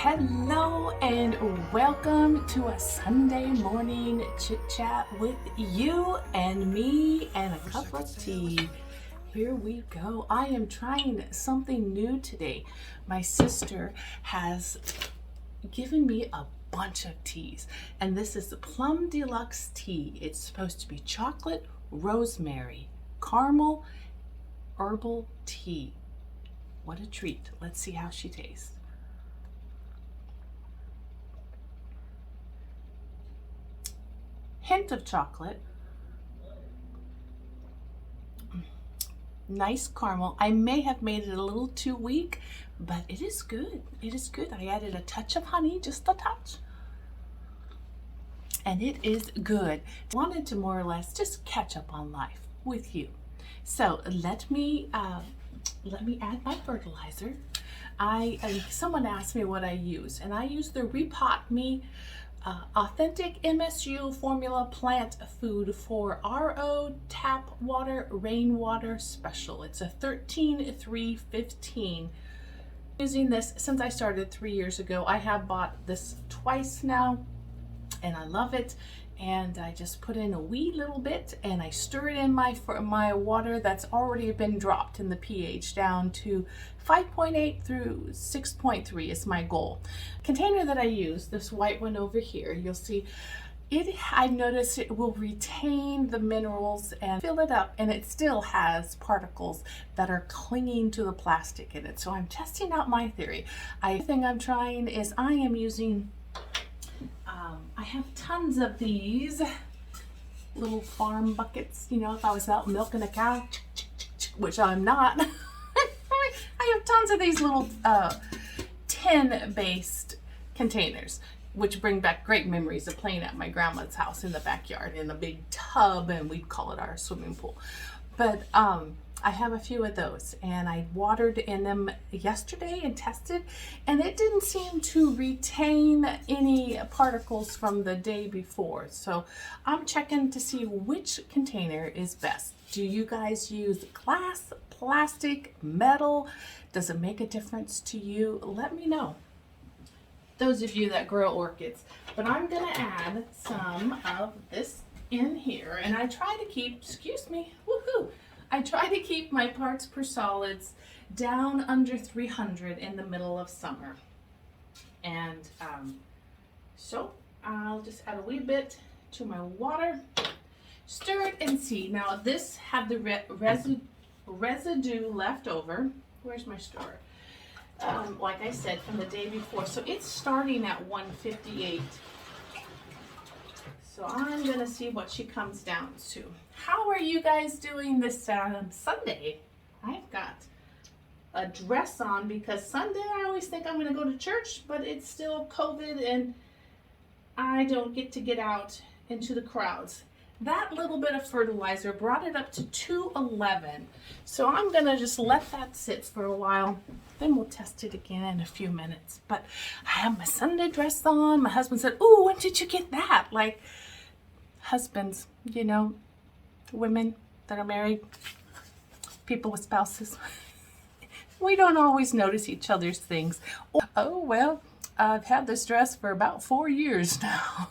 Hello and welcome to a Sunday morning chit chat with you and me and a cup of tea. Here we go. I am trying something new today. My sister has given me a bunch of teas, and this is the Plum Deluxe tea. It's supposed to be chocolate, rosemary, Carmel, herbal tea. What a treat. Let's see how she tastes. Hint of chocolate, nice caramel. I may have made it a little too weak, but it is good. It is good. I added a touch of honey, just a touch, and it is good. Wanted to more or less just catch up on life with you. So let me add my fertilizer. Someone asked me what I use, and I use the Repot Me authentic MSU formula plant food for RO tap water rainwater special. It's a 13-3-15. Using this since I started 3 years ago. I have bought this twice now and I love it. And I just put in a wee little bit and I stir it in my water that's already been dropped in the pH down to 5.8 through 6.3 is my goal. Container that I use, this white one over here, you'll see I've noticed it will retain the minerals and fill it up, and it still has particles that are clinging to the plastic in it. So I'm testing out my theory. The thing I'm trying is I am using I have tons of these little farm buckets, you know, if I was out milking a cow, which I'm not. I have tons of these little tin-based containers, which bring back great memories of playing at my grandma's house in the backyard in a big tub, and we'd call it our swimming pool. But I have a few of those, and I watered in them yesterday and tested, and it didn't seem to retain any particles from the day before. So I'm checking to see which container is best. Do you guys use glass, plastic, metal? Does it make a difference to you? Let me know, those of you that grow orchids. But I'm gonna add some of this in here, and I try to keep, excuse me, woohoo! I try to keep my parts per solids down under 300 in the middle of summer. And so I'll just add a wee bit to my water, stir it and see. Now this had the residue left over. Where's my stir? Like I said, from the day before. So it's starting at 158. So I'm gonna see what she comes down to. How are you guys doing this Sunday? I've got a dress on because Sunday I always think I'm gonna go to church, but it's still COVID and I don't get to get out into the crowds. That little bit of fertilizer brought it up to 211. So I'm gonna just let that sit for a while. Then we'll test it again in a few minutes. But I have my Sunday dress on. My husband said, "Ooh, when did you get that?" Like, husbands, you know, women that are married, people with spouses, we don't always notice each other's things. Oh, well, I've had this dress for about 4 years now.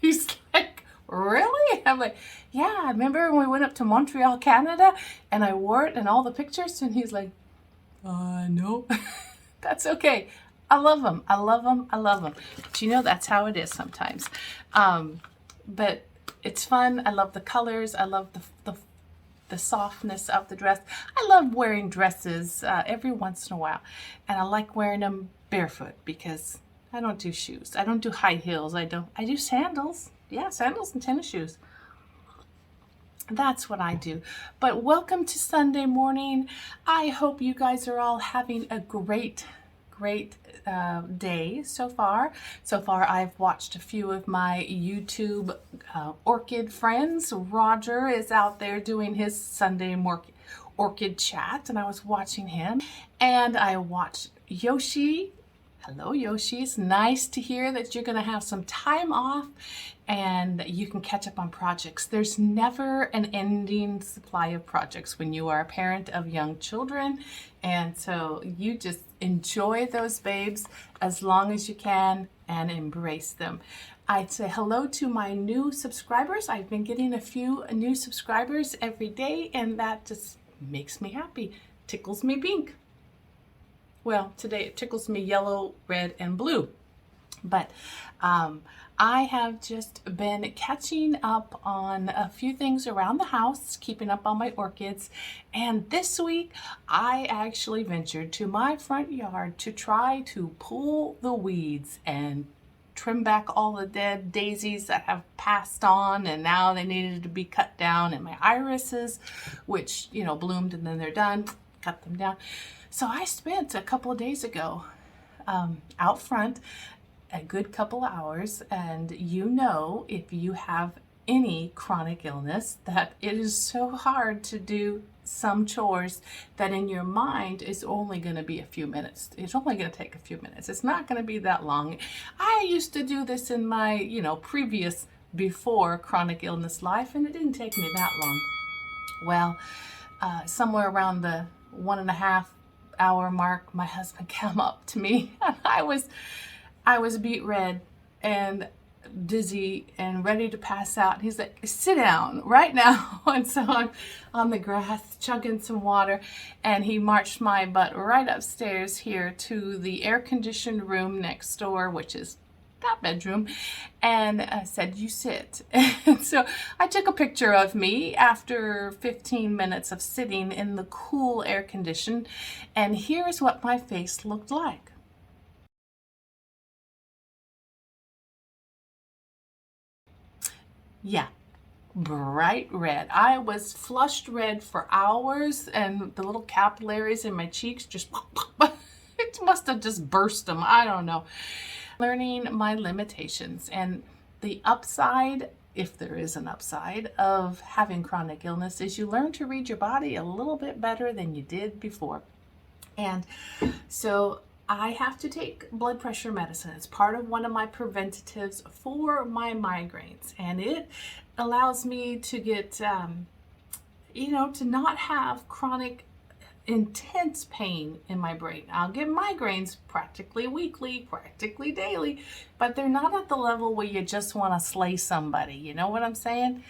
He's like, "Really?" I'm like, "Yeah, I remember when we went up to Montreal, Canada, and I wore it in all the pictures," and he's like, "No." That's okay. I love them. I love them. I love them. But you know, that's how it is sometimes. But it's fun. I love the colors. I love the softness of the dress. I love wearing dresses every once in a while. And I like wearing them barefoot because I don't do shoes. I don't do high heels. I do sandals. Yeah, sandals and tennis shoes. That's what I do. But welcome to Sunday morning. I hope you guys are all having a great day so far. So far, I've watched a few of my YouTube orchid friends. Roger is out there doing his Sunday orchid chat, and I was watching him. And I watched Yoshi Hello, Yoshis. Nice to hear that you're going to have some time off and you can catch up on projects. There's never an ending supply of projects when you are a parent of young children. And so you just enjoy those babes as long as you can and embrace them. I'd say hello to my new subscribers. I've been getting a few new subscribers every day, and that just makes me happy. Tickles me pink. Well, today it tickles me yellow, red, and blue. But I have just been catching up on a few things around the house, keeping up on my orchids. And this week, I actually ventured to my front yard to try to pull the weeds and trim back all the dead daisies that have passed on and now they needed to be cut down, and my irises, which, you know, bloomed and then they're done, cut them down. So I spent a couple of days ago out front a good couple of hours, and you know, if you have any chronic illness, that it is so hard to do some chores that in your mind is only going to be a few minutes. It's only going to take a few minutes. It's not going to be that long. I used to do this in my, you know, previous before chronic illness life, and it didn't take me that long. Well, somewhere around the 1.5 hour mark, my husband came up to me and I was beet red and dizzy and ready to pass out. He's like, sit down right now. And so I'm on the grass chugging some water, and he marched my butt right upstairs here to the air-conditioned room next door, which is that bedroom, and said, you sit. And so I took a picture of me after 15 minutes of sitting in the cool air condition, and here's what my face looked like. Yeah, bright red. I was flushed red for hours, and the little capillaries in my cheeks just, it must have just burst them. I don't know. Learning my limitations, and the upside, if there is an upside, of having chronic illness is you learn to read your body a little bit better than you did before. And so I have to take blood pressure medicine. It's part of one of my preventatives for my migraines, and it allows me to get, you know, to not have chronic intense pain in my brain. I'll get migraines practically weekly, practically daily, but they're not at the level where you just want to slay somebody. You know what I'm saying?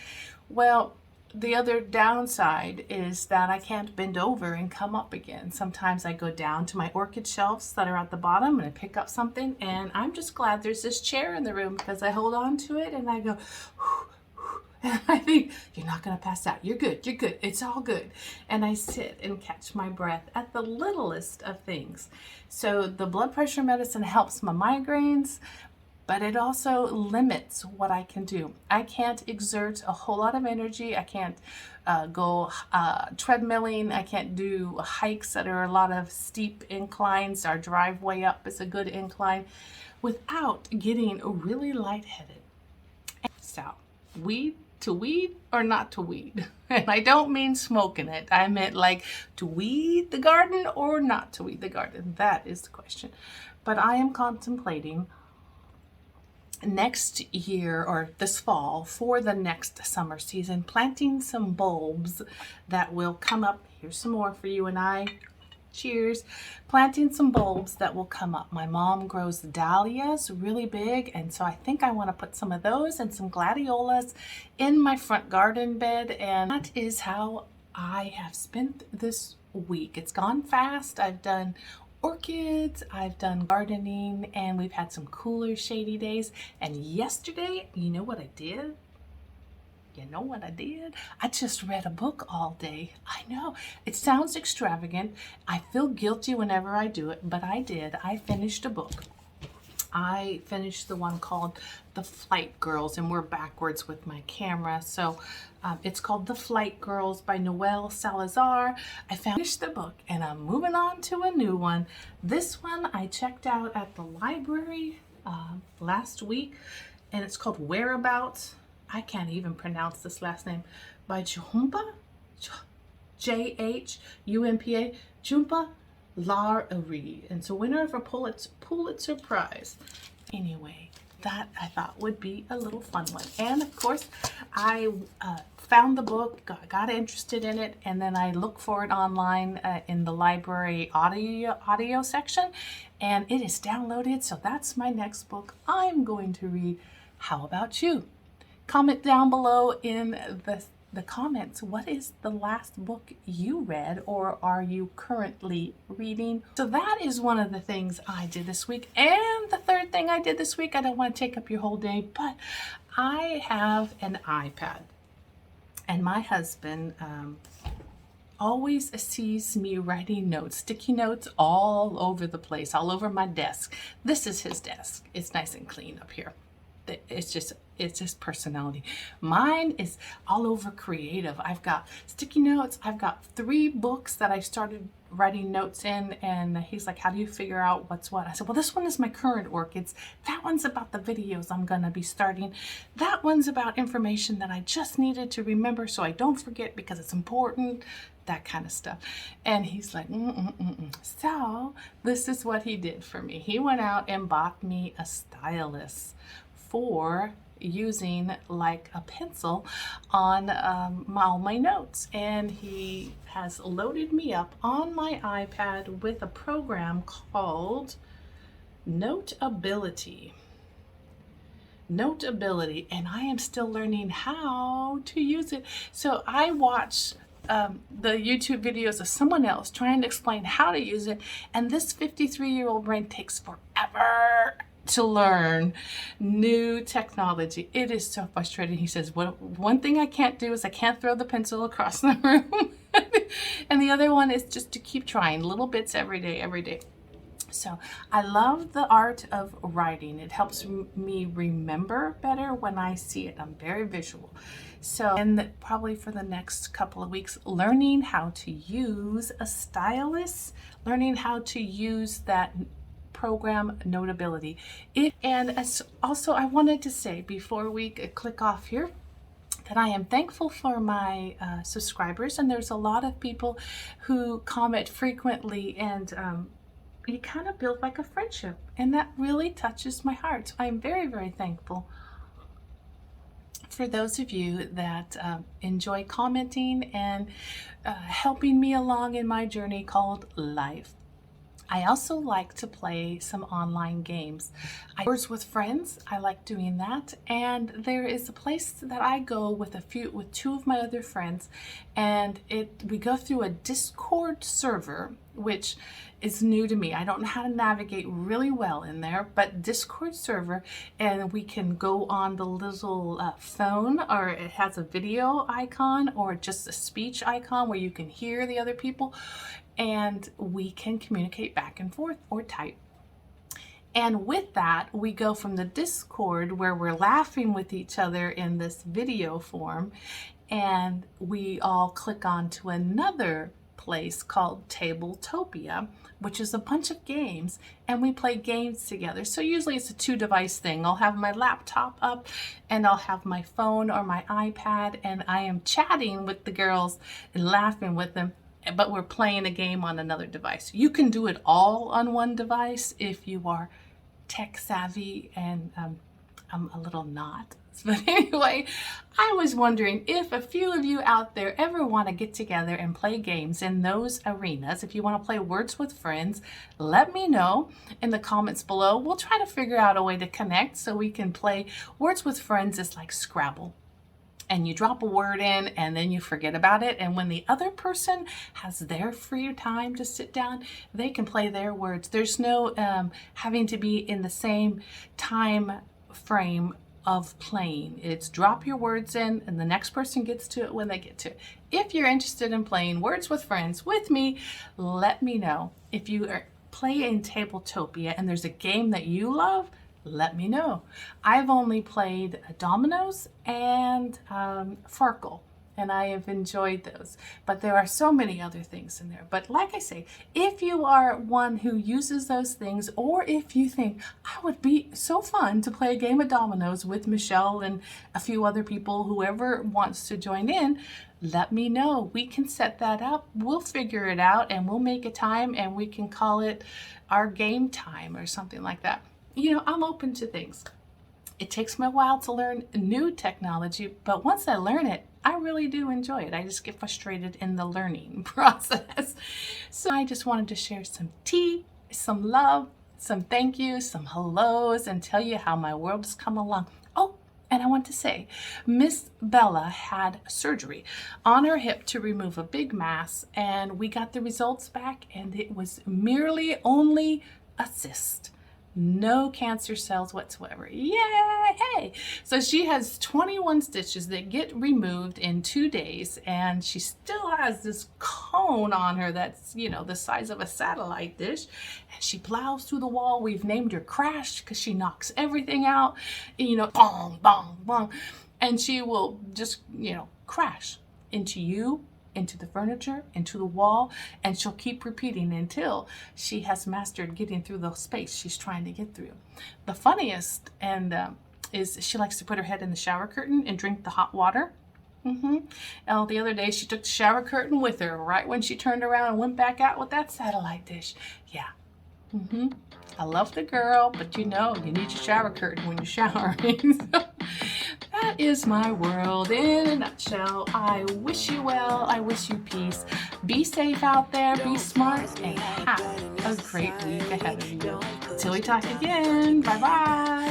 Well, the other downside is that I can't bend over and come up again. Sometimes I go down to my orchid shelves that are at the bottom and I pick up something, and I'm just glad there's this chair in the room because I hold on to it and I go, whew, whew, and I think, you're not going to pass out. You're good. You're good. It's all good. And I sit and catch my breath at the littlest of things. So the blood pressure medicine helps my migraines, but it also limits what I can do. I can't exert a whole lot of energy. I can't go treadmilling. I can't do hikes that are a lot of steep inclines. Our driveway up is a good incline without getting really lightheaded. So, weed to weed or not to weed? And I don't mean smoking it. I meant like to weed the garden or not to weed the garden. That is the question. But I am contemplating next year or this fall for the next summer season planting some bulbs that will come up. Here's some more for you and I. Cheers. Planting some bulbs that will come up. My mom grows dahlias really big, and so I think I want to put some of those and some gladiolas in my front garden bed, and that is how I have spent this week. It's gone fast. I've done orchids, I've done gardening, and we've had some cooler, shady days. And yesterday, you know what I did? You know what I did? I just read a book all day. I know, it sounds extravagant. I feel guilty whenever I do it, but I did. I finished a book. I finished the one called The Flight Girls, and we're backwards with my camera. So it's called The Flight Girls by Noel Salazar. I finished the book and I'm moving on to a new one. This one I checked out at the library last week, and it's called Whereabouts. I can't even pronounce this last name, by Jhumpa, Jhumpa, Jhumpa. Lahiri, and so winner of a Pulitzer Prize. Anyway, that I thought would be a little fun one. And of course, I found the book, got interested in it, and then I looked for it online in the library audio section, and it is downloaded. So that's my next book I'm going to read. How about you? Comment down below in the comments, what is the last book you read or are you currently reading? So that is one of the things I did this week. And the third thing I did this week, I don't want to take up your whole day, but I have an iPad. And my husband always sees me writing notes, sticky notes all over the place, all over my desk. This is his desk. It's nice and clean up here. It's just personality. Mine is all over creative. I've got sticky notes. I've got 3 books that I started writing notes in, and he's like, how do you figure out what's what? I said, well, this one is my current orchids. That one's about the videos I'm going to be starting. That one's about information that I just needed to remember so I don't forget because it's important, that kind of stuff. And he's like, So this is what he did for me. He went out and bought me a stylus for using like a pencil on all my notes, and he has loaded me up on my iPad with a program called Notability, and I am still learning how to use it. So I watch the YouTube videos of someone else trying to explain how to use it, and this 53-year-old brain takes forever to learn new technology. It is so frustrating. He says, one thing I can't do is I can't throw the pencil across the room. And the other one is just to keep trying little bits every day. So I love the art of writing. It helps me remember better when I see it. I'm very visual. So, and probably for the next couple of weeks, learning how to use a stylus, learning how to use that program Notability. And also I wanted to say before we click off here that I am thankful for my subscribers, and there's a lot of people who comment frequently, and you kind of build like a friendship, and that really touches my heart. So I'm very, very thankful for those of you that enjoy commenting and helping me along in my journey called life. I also like to play some online games. Words with friends, I like doing that. And there is a place that I go with 2 of my other friends, and we go through a Discord server, which is new to me. I don't know how to navigate really well in there, but Discord server, and we can go on the little phone, or it has a video icon or just a speech icon where you can hear the other people, and we can communicate back and forth or type. And with that, we go from the Discord where we're laughing with each other in this video form, and we all click on to another place called Tabletopia, which is a bunch of games, and we play games together. So usually it's a 2-device thing. I'll have my laptop up, and I'll have my phone or my iPad, and I am chatting with the girls and laughing with them, but we're playing a game on another device. You can do it all on one device if you are tech savvy, and I'm a little not. But anyway, I was wondering if a few of you out there ever want to get together and play games in those arenas. If you want to play Words with Friends, let me know in the comments below. We'll try to figure out a way to connect so we can play. Words with Friends is like Scrabble. And you drop a word in and then you forget about it. And when the other person has their free time to sit down, they can play their words. There's no having to be in the same time frame of playing. It's drop your words in and the next person gets to it when they get to it. If you're interested in playing Words with Friends with me, let me know. If you play in Tabletopia and there's a game that you love, let me know. I've only played dominoes and Fertilizer, and I have enjoyed those. But there are so many other things in there. But like I say, if you are one who uses those things, or if you think, I would be so fun to play a game of dominoes with Michelle and a few other people, whoever wants to join in, let me know. We can set that up. We'll figure it out and we'll make a time and we can call it our game time or something like that. You know, I'm open to things. It takes me a while to learn new technology, but once I learn it, I really do enjoy it. I just get frustrated in the learning process. So I just wanted to share some tea, some love, some thank yous, some hellos, and tell you how my world has come along. Oh, and I want to say, Miss Bella had surgery on her hip to remove a big mass, and we got the results back, and it was merely only a cyst. No cancer cells whatsoever. Yay! So she has 21 stitches that get removed in 2 days, and she still has this cone on her that's, you know, the size of a satellite dish. And she plows through the wall. We've named her Crash because she knocks everything out, you know, bong, bong, bong. And she will just, you know, crash into you, into the furniture, into the wall, and she'll keep repeating until she has mastered getting through the space she's trying to get through. The funniest is she likes to put her head in the shower curtain and drink the hot water. The other day she took the shower curtain with her right when she turned around and went back out with that satellite dish. Yeah. I love the girl, but you know, you need your shower curtain when you're showering. So that is my world in a nutshell. I wish you well. I wish you peace. Be safe out there. Be smart and have a great week ahead of you. Till we talk again. Bye-bye.